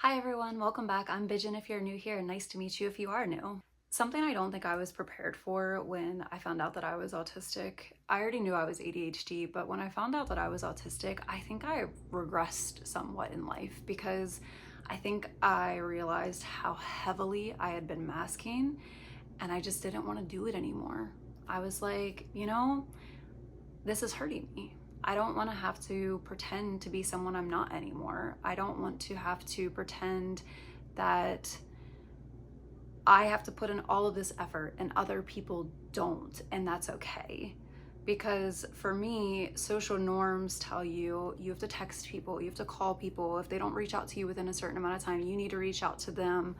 Hi everyone, welcome back. I'm Bijan if you're new here, and nice to meet you if you are new. Something I don't think I was prepared for when I found out that I was autistic. I already knew I was ADHD, but when I found out that I was autistic, I think I regressed somewhat in life because I think I realized how heavily I had been masking and I just didn't want to do it anymore. I was like, this is hurting me. I don't want to have to pretend to be someone I'm not anymore. I don't want to have to pretend that I have to put in all of this effort and other people don't, and that's okay. Because for me, social norms tell you have to text people, you have to call people. If they don't reach out to you within a certain amount of time, you need to reach out to them.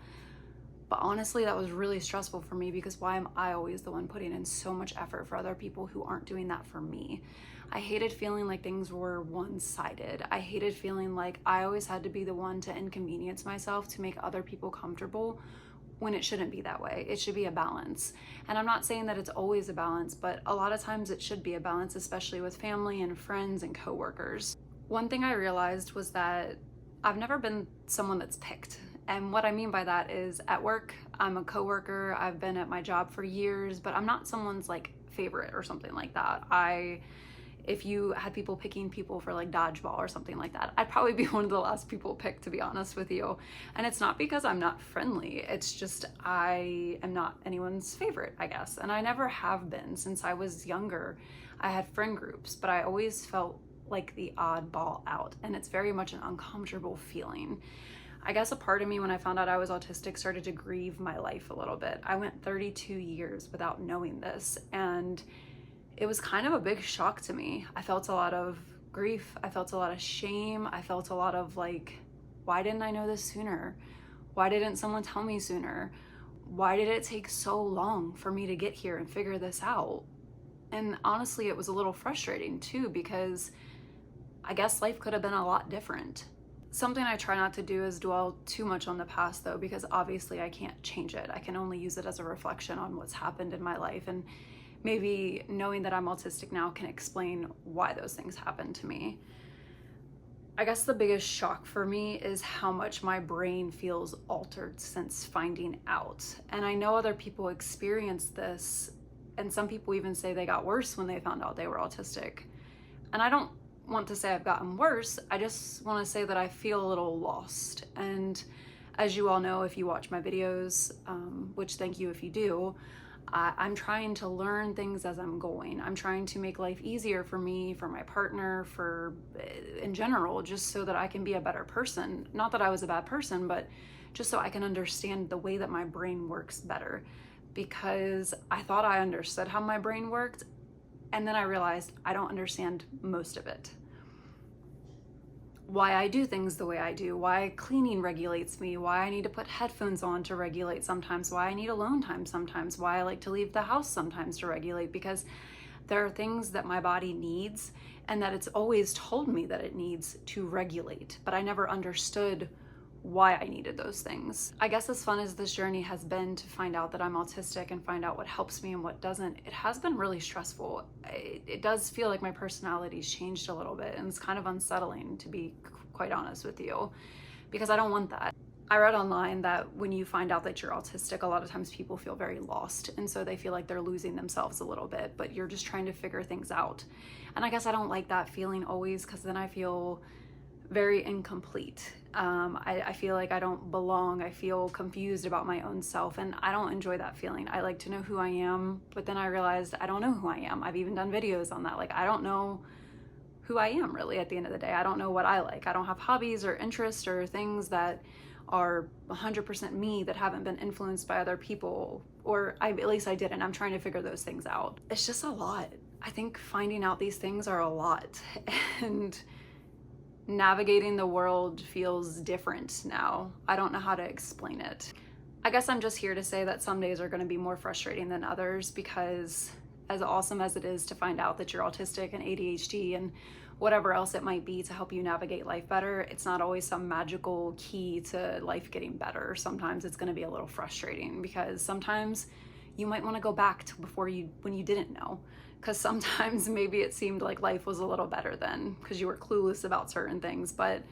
But honestly, that was really stressful for me because why am I always the one putting in so much effort for other people who aren't doing that for me? I hated feeling like things were one-sided. I hated feeling like I always had to be the one to inconvenience myself to make other people comfortable when it shouldn't be that way. It should be a balance. And I'm not saying that it's always a balance, but a lot of times it should be a balance, especially with family and friends and coworkers. One thing I realized was that I've never been someone that's picked. And what I mean by that is at work, I'm a coworker. I've been at my job for years, but I'm not someone's like favorite or something like that. If you had people picking people for like dodgeball or something like that, I'd probably be one of the last people picked, to be honest with you. And it's not because I'm not friendly. It's just I am not anyone's favorite, I guess. And I never have been since I was younger. I had friend groups, but I always felt like the oddball out. And it's very much an uncomfortable feeling. I guess a part of me when I found out I was autistic started to grieve my life a little bit. I went 32 years without knowing this, and it was kind of a big shock to me. I felt a lot of grief. I felt a lot of shame. I felt a lot of like, why didn't I know this sooner? Why didn't someone tell me sooner? Why did it take so long for me to get here and figure this out? And honestly, it was a little frustrating too, because I guess life could have been a lot different. Something I try not to do is dwell too much on the past though, because obviously I can't change it. I can only use it as a reflection on what's happened in my life, and maybe knowing that I'm autistic now can explain why those things happened to me. I guess the biggest shock for me is how much my brain feels altered since finding out. And I know other people experience this, and some people even say they got worse when they found out they were autistic. And I don't want to say I've gotten worse. I just want to say that I feel a little lost. And as you all know, if you watch my videos, which thank you if you do, I'm trying to learn things as I'm going. I'm trying to make life easier for me, for my partner, in general, just so that I can be a better person. Not that I was a bad person, but just so I can understand the way that my brain works better. Because I thought I understood how my brain worked, and then I realized I don't understand most of it. Why I do things the way I do, why cleaning regulates me, why I need to put headphones on to regulate sometimes, why I need alone time sometimes, why I like to leave the house sometimes to regulate, because there are things that my body needs and that it's always told me that it needs to regulate, but I never understood why I needed those things. I guess as fun as this journey has been to find out that I'm autistic and find out what helps me and what doesn't, it has been really stressful. It does feel like my personality's changed a little bit, and it's kind of unsettling, to be quite honest with you, because I don't want that. I read online that when you find out that you're autistic, a lot of times people feel very lost, and so they feel like they're losing themselves a little bit, but you're just trying to figure things out. And I guess I don't like that feeling always, because then I feel very incomplete. I feel like I don't belong. I feel confused about my own self, and I don't enjoy that feeling. I like to know who I am, but then I realized I don't know who I am. I've even done videos on that. Like, I don't know who I am really at the end of the day. I don't know what I like. I don't have hobbies or interests or things that are 100% me that haven't been influenced by other people, or at least I didn't. I'm trying to figure those things out. It's just a lot. I think finding out these things are a lot, and navigating the world feels different now. I don't know how to explain it. I guess I'm just here to say that some days are going to be more frustrating than others, because as awesome as it is to find out that you're autistic and ADHD and whatever else it might be to help you navigate life better, it's not always some magical key to life getting better. Sometimes it's going to be a little frustrating, because sometimes you might want to go back to when you didn't know. because sometimes maybe it seemed like life was a little better then because you were clueless about certain things. But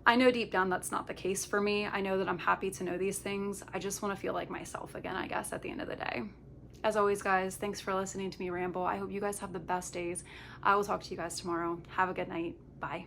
I know deep down that's not the case for me. I know that I'm happy to know these things. I just want to feel like myself again, I guess, at the end of the day. As always, guys, thanks for listening to me ramble. I hope you guys have the best days. I will talk to you guys tomorrow. Have a good night. Bye.